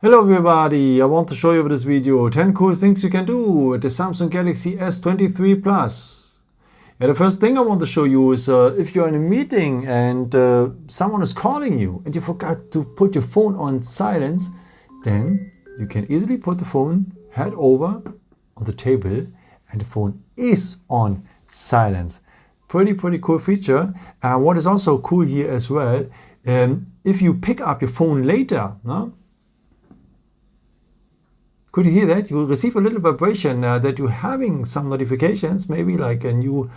Hello everybody, I want to show you with this video 10 cool things you can do with the Samsung Galaxy S23 Plus. The first thing I want to show you is if you're in a meeting and someone is calling you and you forgot to put your phone on silence, then you can easily put the phone head over on the table and the phone is on silence. Pretty cool feature. And what is also cool here as well, if you pick up your phone later, could you hear that? You will receive a little vibration that you're having some notifications, maybe like a new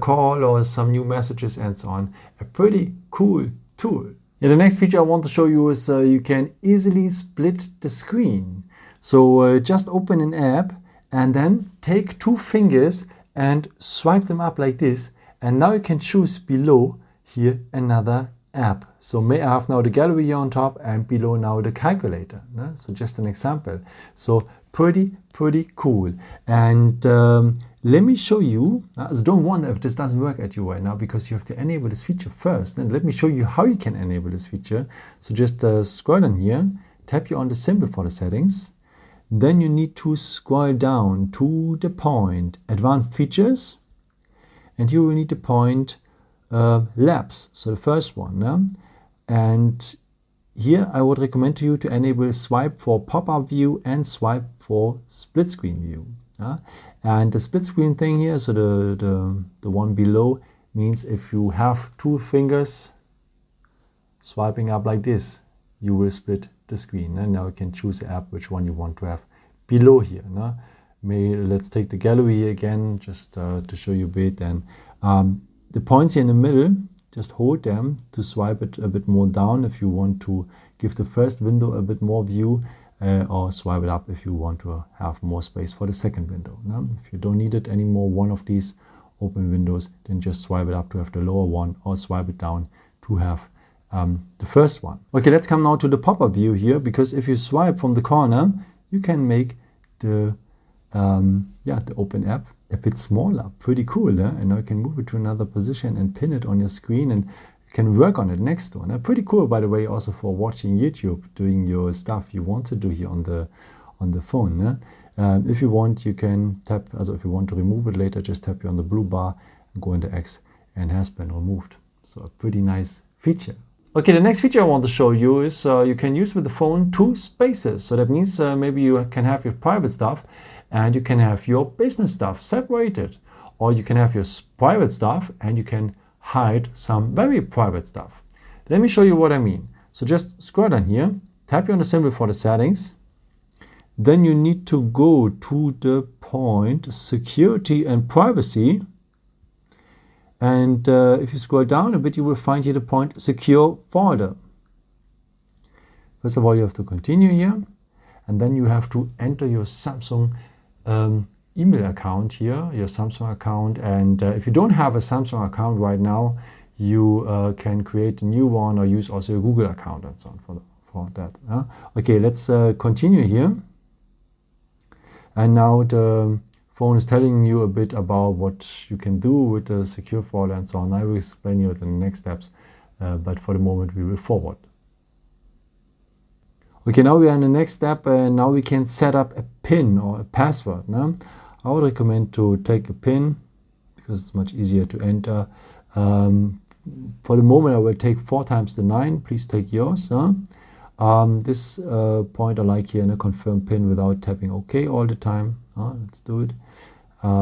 call or some new messages and so on. A pretty cool tool. The next feature I want to show you is you can easily split the screen. So just open an app and then take two fingers and swipe them up like this. And now you can choose below here another app. So may I have now the gallery here on top and below now the calculator. So just an example. So pretty cool. And let me show you, so don't wonder if this doesn't work at you right now because you have to enable this feature first. And let me show you how you can enable this feature. So just scroll down here, tap here on the symbol for the settings. Then you need to scroll down to the point advanced features. And here we need the point labs, so the first one. And here I would recommend to you to enable swipe for pop-up view and swipe for split screen view. And the split screen thing here, so the one below, means if you have two fingers swiping up like this, you will split the screen. And now you can choose the app which one you want to have below here. Let's take the gallery here again, just to show you a bit. And the points here in the middle, just hold them to swipe it a bit more down if you want to give the first window a bit more view, or swipe it up if you want to have more space for the second window. If you don't need it anymore, one of these open windows, then just swipe it up to have the lower one or swipe it down to have the first one. Okay, let's come now to the pop-up view here, because if you swipe from the corner, you can make the open app a bit smaller. Pretty cool, and now you can move it to another position and pin it on your screen and you can work on it next to it. Pretty cool, by the way, also for watching YouTube, doing your stuff you want to do here on the phone. If you want, you can tap, also if you want to remove it later, just tap here on the blue bar and go into X, and it has been removed. So a pretty nice feature. Okay, the next feature I want to show you is you can use with the phone two spaces. So that means maybe you can have your private stuff and you can have your business stuff separated. Or you can have your private stuff and you can hide some very private stuff. Let me show you what I mean. So just scroll down here, tap here on the symbol for the settings. Then you need to go to the point security and privacy. And if you scroll down a bit, you will find here the point secure folder. First of all, you have to continue here. And then you have to enter your Samsung email account here, your Samsung account. And if you don't have a Samsung account right now, you can create a new one or use also your Google account and so on for that. Okay, let's continue here. And now the phone is telling you a bit about what you can do with the secure folder and so on. I will explain you the next steps, but for the moment we will forward. Okay, now we are in the next step, and now we can set up a PIN or a password. I would recommend to take a PIN because it's much easier to enter. For the moment I will take 4 times the 9. Please take yours. This point I like here in a confirm PIN without tapping OK all the time. Let's do it. Go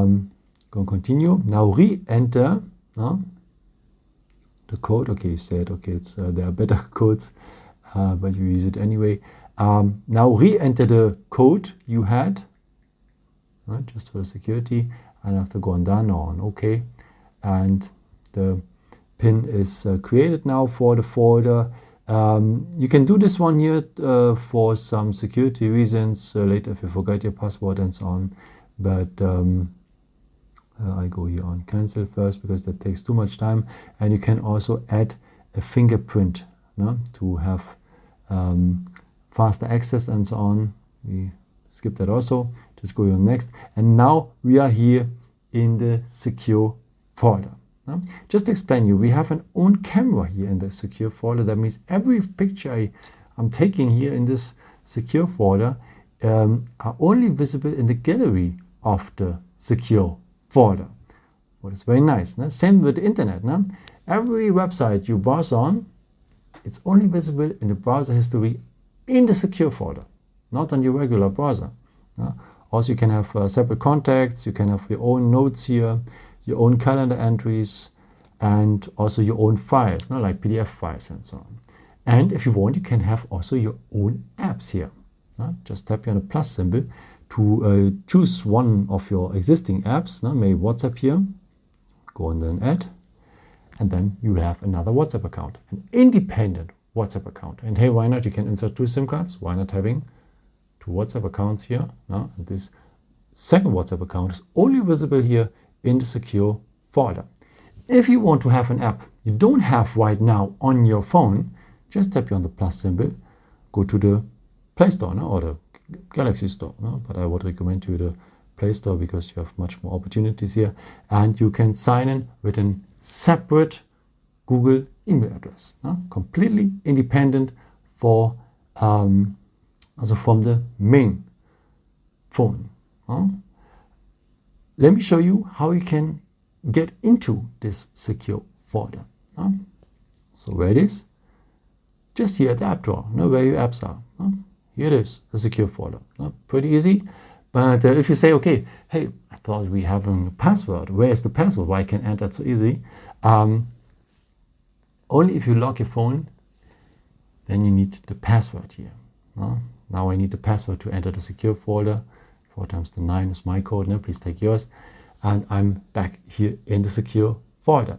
and continue. Now re-enter the code. Okay, you said okay. There are better codes, but you use it anyway. Now re-enter the code you had, just for the security, and I have to go on done or on OK, and the PIN is created now for the folder. You can do this one here for some security reasons later if you forget your password and so on, but I go here on cancel first because that takes too much time. And you can also add a fingerprint to have faster access and so on. We skip that also, just go on next. And now we are here in the secure folder. Just to explain you, we have an own camera here in the secure folder. That means every picture I'm taking here in this secure folder are only visible in the gallery of the secure folder. What is very nice. No? Same with the internet. No? Every website you browse on, it's only visible in the browser history in the secure folder, not on your regular browser. No? Also, you can have separate contacts, you can have your own notes here, your own calendar entries, and also your own files, no? Like PDF files and so on. And if you want, you can have also your own apps here. No? Just tap here on the plus symbol to choose one of your existing apps, no? Maybe WhatsApp here, go on then add, and then you will have another WhatsApp account, an independent WhatsApp account. And hey, why not? You can insert 2 SIM cards. Why not having 2 WhatsApp accounts here? No? And this second WhatsApp account is only visible here in the secure folder. If you want to have an app you don't have right now on your phone, just tap here on the plus symbol, go to the Play Store, no? Or the Galaxy Store. No? But I would recommend you the Play Store because you have much more opportunities here, and you can sign in with a separate Google email address, no? Completely independent for also from the main phone. No? Let me show you how you can get into this secure folder. No? So where it is? Just here at the app drawer, no? Where your apps are. No? Here it is, the secure folder. No? Pretty easy. But if you say, okay, hey, I thought we have a password. Where is the password? Why can't I enter that so easy? Only if you lock your phone, then you need the password here. No? Now I need the password to enter the secure folder. 4 times the 9 is my code. No? Please take yours. And I'm back here in the secure folder.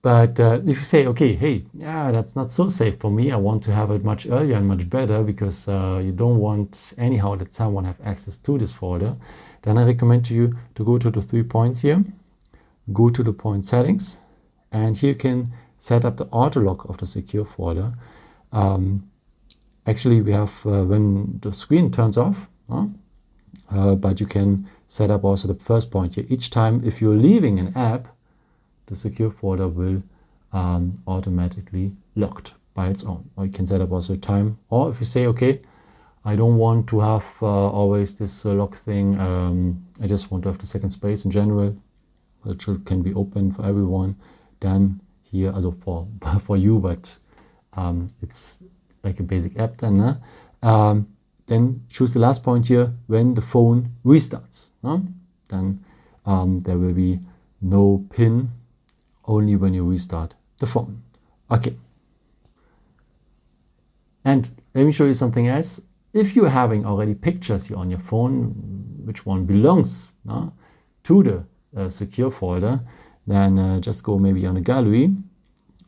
But if you say, okay, hey, yeah, that's not so safe for me. I want to have it much earlier and much better because you don't want anyhow that someone have access to this folder. Then I recommend to you to go to the 3 points here, go to the point settings, and here you can set up the auto lock of the secure folder. Actually, we have when the screen turns off, but you can set up also the first point here. Each time if you're leaving an app, the secure folder will automatically locked by its own. Or you can set up also a time. Or if you say, okay, I don't want to have always this lock thing. I just want to have the second space in general. It can be open for everyone. Then here, also for you, but it's like a basic app then. Then choose the last point here when the phone restarts. Then there will be no PIN, only when you restart the phone. Okay. And let me show you something else. If you're having already pictures here on your phone, which one belongs to the secure folder, then just go maybe on the gallery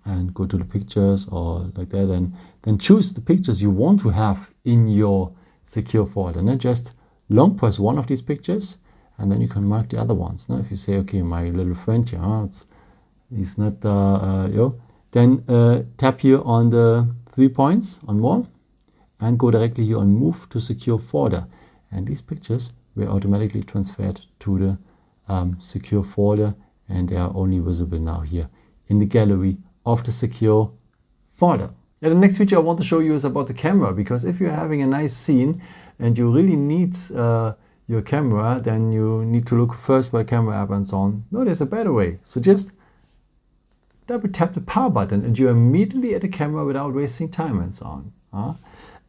and go to the pictures or like that, and then choose the pictures you want to have in your secure folder. And then just long press one of these pictures, and then you can mark the other ones. Now, if you say, okay, my little friend here, he's not, then tap here on the 3 points on more, and go directly here on move to secure folder. And these pictures were automatically transferred to the secure folder, and they are only visible now here in the gallery of the secure folder. Yeah, the next feature I want to show you is about the camera, because if you're having a nice scene and you really need your camera, then you need to look first for a camera app and so on. No, there's a better way. So just double tap the power button and you're immediately at the camera without wasting time and so on.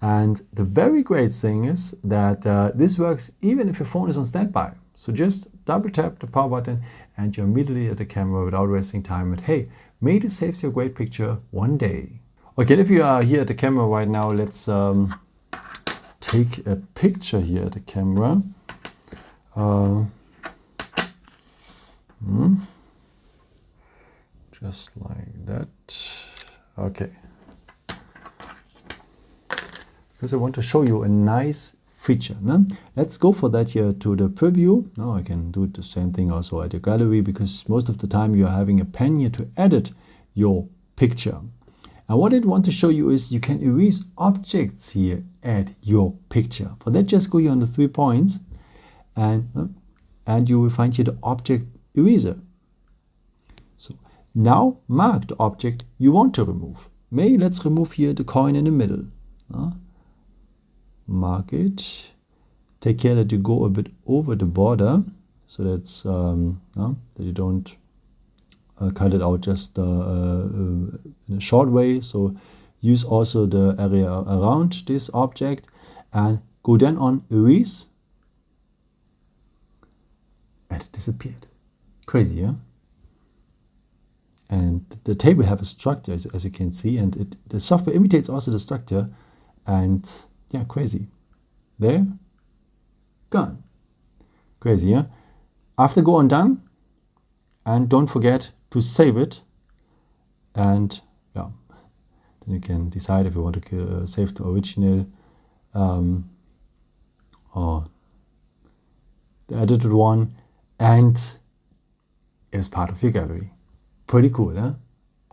And the very great thing is that this works even if your phone is on standby. So just double tap the power button and you're immediately at the camera without wasting time. And hey, maybe this saves you a great picture one day. Okay, if you are here at the camera right now, let's take a picture here at the camera. Just like that. Okay. Because I want to show you a nice feature. No? Let's go for that here to the preview. Now I can do the same thing also at your gallery, because most of the time you are having a pen here to edit your picture. And what I want to show you is you can erase objects here at your picture. For that, just go here on the 3 points and you will find here the object eraser. So now mark the object you want to remove. Maybe let's remove here the coin in the middle. mark it. Take care that you go a bit over the border, so that's that you don't cut it out just in a short way. So use also the area around this object and go then on erase, and it disappeared. Crazy, yeah? And the table have a structure, as you can see, and the software imitates also the structure, and yeah, crazy. There, gone. Crazy, yeah? After go on done, and don't forget to save it, and yeah, then you can decide if you want to save the original or the edited one, and it is part of your gallery. Pretty cool, huh?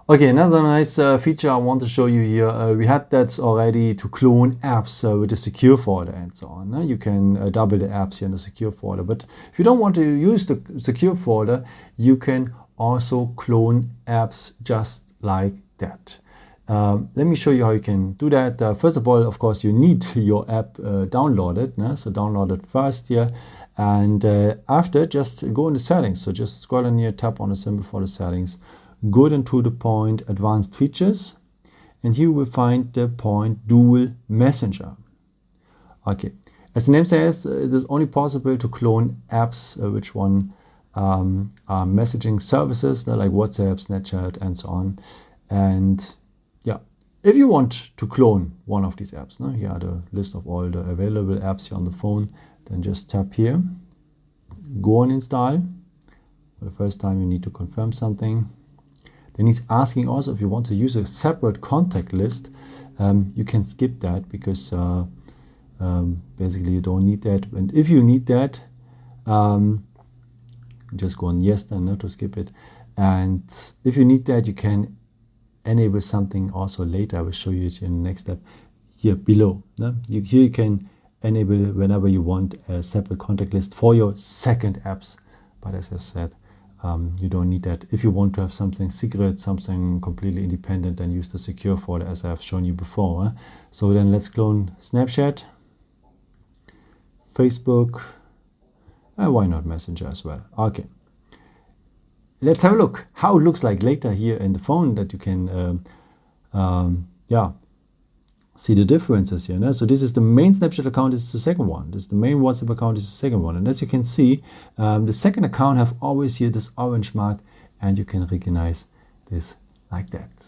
Okay, another nice feature I want to show you here. We had that already to clone apps with a secure folder and so on. You can double the apps here in the secure folder, but if you don't want to use the secure folder, you can also clone apps just like that. Let me show you how you can do that. First of all, of course, you need your app downloaded. So download it first here, and after, just go in the settings. So just scroll in here, tap on the symbol for the settings, go then to the point advanced features, and here you will find the point dual messenger. Okay, as the name says, it is only possible to clone apps which are messaging services like WhatsApp, Snapchat, and so on. And yeah, if you want to clone one of these apps, here are the list of all the available apps here on the phone, then just tap here, go on install. For the first time you need to confirm something. Then it's asking also if you want to use a separate contact list. You can skip that because basically you don't need that. And if you need that, just go on yes then to skip it. And if you need that, you can enable something also later. I will show you it in the next step here below. Here you can enable whenever you want a separate contact list for your second apps. But as I said, you don't need that. If you want to have something secret, something completely independent, then use the secure folder as I have shown you before. So then let's clone Snapchat, Facebook, and why not Messenger as well. Okay. Let's have a look how it looks like later here in the phone, that you can see the differences here. So this is the main Snapchat account, this is the second one. This is the main WhatsApp account, this is the second one. And as you can see, the second account have always here this orange mark, and you can recognize this like that.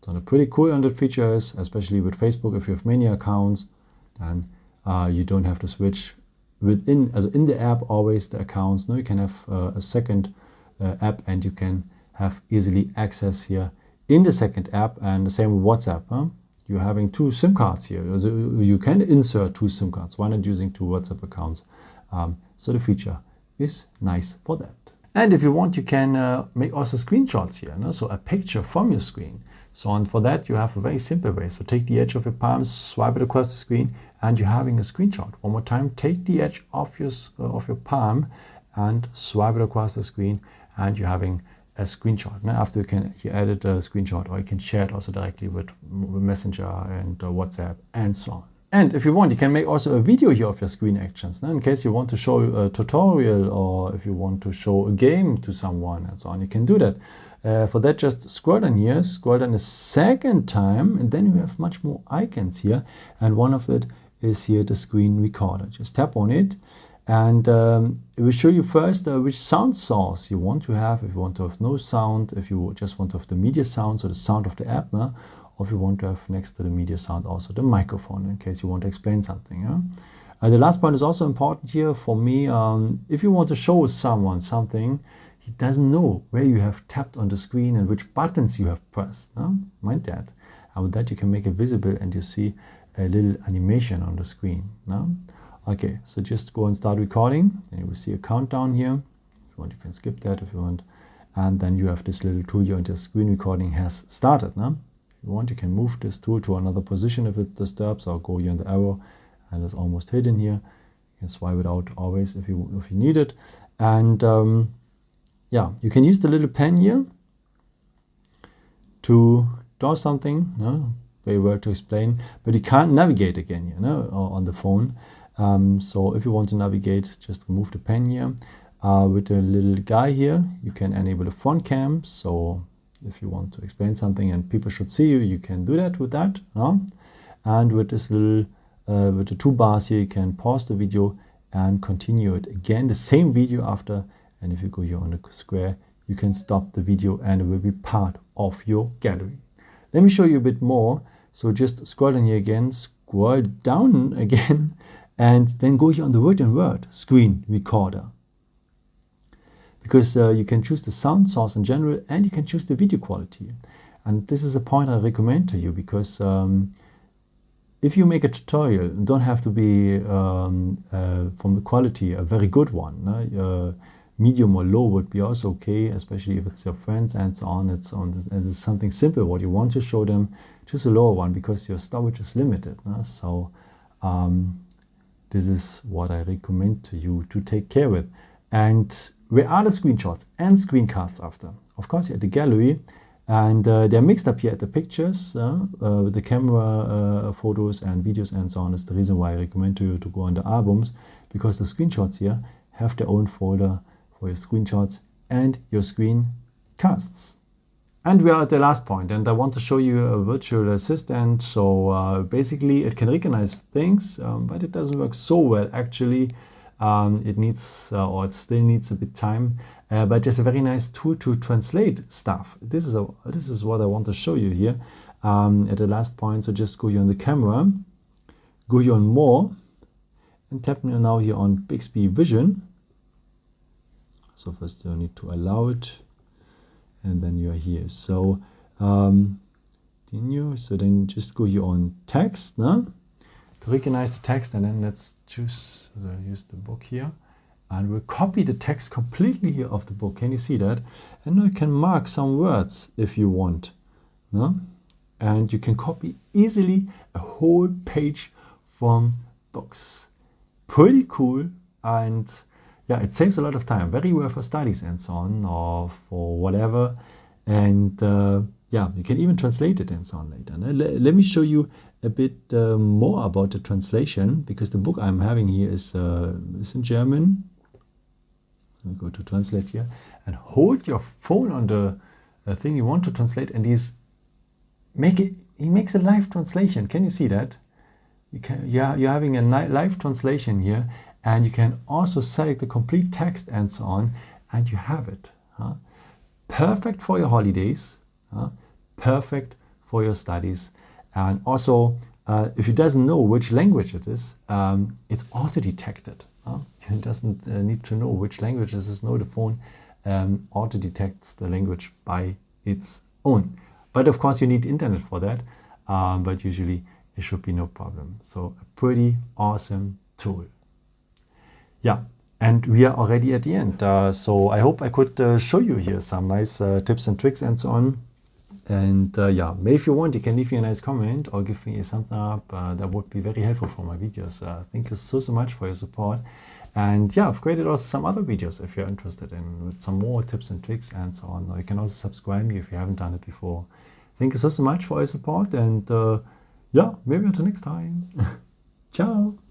So a pretty cool on the features, especially with Facebook. If you have many accounts, then you don't have to switch in the app always the accounts. Now you can have a second app, and you can have easily access here in the second app, and the same with WhatsApp. You're having two SIM cards here. So you can insert two SIM cards. Why not using two WhatsApp accounts? So the feature is nice for that. And if you want, you can make also screenshots here. So a picture from your screen. So and for that, you have a very simple way. So take the edge of your palm, swipe it across the screen, and you're having a screenshot. One more time, take the edge of your palm and swipe it across the screen, and you're having a screenshot. Now after you edit a screenshot, or you can share it also directly with Messenger and WhatsApp and so on. And if you want, you can make also a video here of your screen actions. In case you want to show a tutorial, or if you want to show a game to someone and so on, you can do that. For that, just scroll down here, scroll down a second time, and then you have much more icons here. And one of it is here the screen recorder. Just tap on it. And it will show you first which sound source you want to have. If you want to have no sound, if you just want to have the media sound, so the sound of the app, or if you want to have next to the media sound also the microphone, in case you want to explain something. The last point is also important here for me. If you want to show someone something, he doesn't know where you have tapped on the screen and which buttons you have pressed. Mind that. And with that, you can make it visible, and you see a little animation on the screen. Okay, so just go and start recording, and you will see a countdown here. If you want, you can skip that if you want. And then you have this little tool here, and the screen recording has started. If you want, you can move this tool to another position if it disturbs, or go here in the arrow, and it's almost hidden here. You can swipe it out always if you need it. And you can use the little pen here to draw something. very well to explain, but you can't navigate again, you know, on the phone. So if you want to navigate, just remove the pen here. With the little guy here, you can enable the front cam. So if you want to explain something and people should see you, you can do that with that. And with this little, with the two bars here, you can pause the video and continue it again, the same video after. And if you go here on the square, you can stop the video and it will be part of your gallery. Let me show you a bit more. So just scroll down here again, scroll down again, and then go here on the written word, screen recorder. Because you can choose the sound source in general and you can choose the video quality. And this is a point I recommend to you because if you make a tutorial, it don't have to be from the quality a very good one. Medium or low would be also okay, especially if it's your friends and so on. It's something simple what you want to show them. Choose a lower one because your storage is limited. So this is what I recommend to you to take care with. And where are the screenshots and screencasts after? Of course, you're at the gallery, and they're mixed up here at the pictures with the camera photos and videos and so on. Is the reason why I recommend to you to go on the albums, because the screenshots here have their own folder for your screenshots and your screencasts. And we are at the last point, and I want to show you a virtual assistant. So basically it can recognize things, but it doesn't work so well actually. It needs, or it still needs a bit time, but there's a very nice tool to translate stuff. This is what I want to show you here at the last point. So just go here on the camera, go here on more, and tap now here on Bixby Vision. So first you need to allow it, and then you are here. So continue. So then just go here on text, to recognize the text, and then let's choose. So use the book here, and we'll copy the text completely here of the book. Can you see that? And now you can mark some words if you want, and you can copy easily a whole page from books. Pretty cool, and yeah, it saves a lot of time. Very well for studies and so on, or for whatever. And yeah, you can even translate it and so on later. Let me show you a bit more about the translation, because the book I'm having here is in German. Let me go to translate here, and hold your phone on the thing you want to translate, and he makes a live translation. Can you see that? You're having a live translation here, and you can also select the complete text and so on, and you have it. Perfect for your holidays, perfect for your studies. And also, if it doesn't know which language it is, it's auto-detected. It doesn't need to know which language this is. No, the phone auto-detects the language by its own. But of course, you need internet for that. But usually, it should be no problem. So, a pretty awesome tool. Yeah, and we are already at the end. So, I hope I could show you here some nice tips and tricks and so on. And yeah, maybe if you want, you can leave me a nice comment or give me a thumbs up. That would be very helpful for my videos. Thank you so much for your support. And yeah, I've created also some other videos if you're interested in with some more tips and tricks and so on. Or you can also subscribe me if you haven't done it before. Thank you so much for your support. And yeah, maybe until next time. Ciao.